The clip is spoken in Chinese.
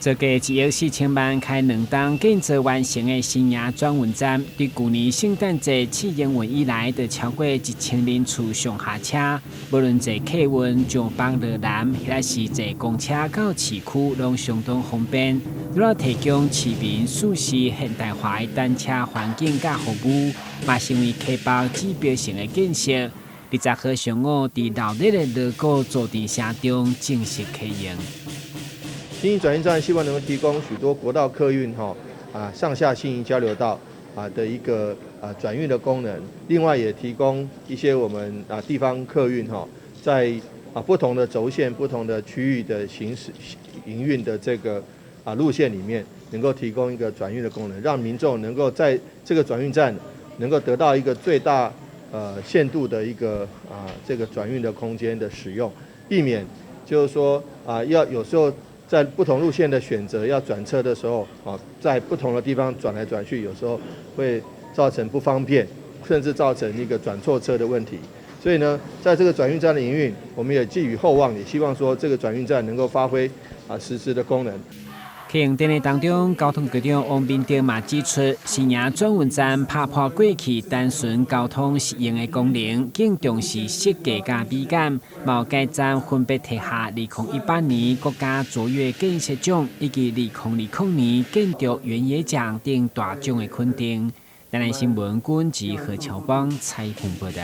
这个1亿4千万开2档建设完成的新营转运站，对去年圣诞节试营运以来，就超过1000人次上下车。无论坐客运、上邦落南，还是坐公车到市区，拢相当方便。除了提供市民舒适现代化的单车环境甲服务，嘛成为客包指标性的建设。20号上午，伫闹热的锣鼓座电车中正式启用。新营转运站希望能够提供许多国道客运上下新营交流道的一个转运的功能，另外也提供一些我们地方客运在不同的轴线、不同的区域的行驶营运的这个路线里面，能够提供一个转运的功能，让民众能够在这个转运站能够得到一个最大限度的一个这个转运的空间的使用，避免就是说要有时候。在不同路线的选择要转车的时候，在不同的地方转来转去，有时候会造成不方便，甚至造成一个转错车的问题。所以呢，在这个转运站的营运，我们也寄予厚望，也希望说这个转运站能够发挥实质的功能。启用典礼当中，交通局长王明德嘛指出，新营转运站打破过去单纯交通实用的功能，更重视设计加美感。毛该站分别提下2018年国家卓越建设奖以及2020年建筑原野奖等大奖的肯定。台南新闻军及何乔邦采访报道。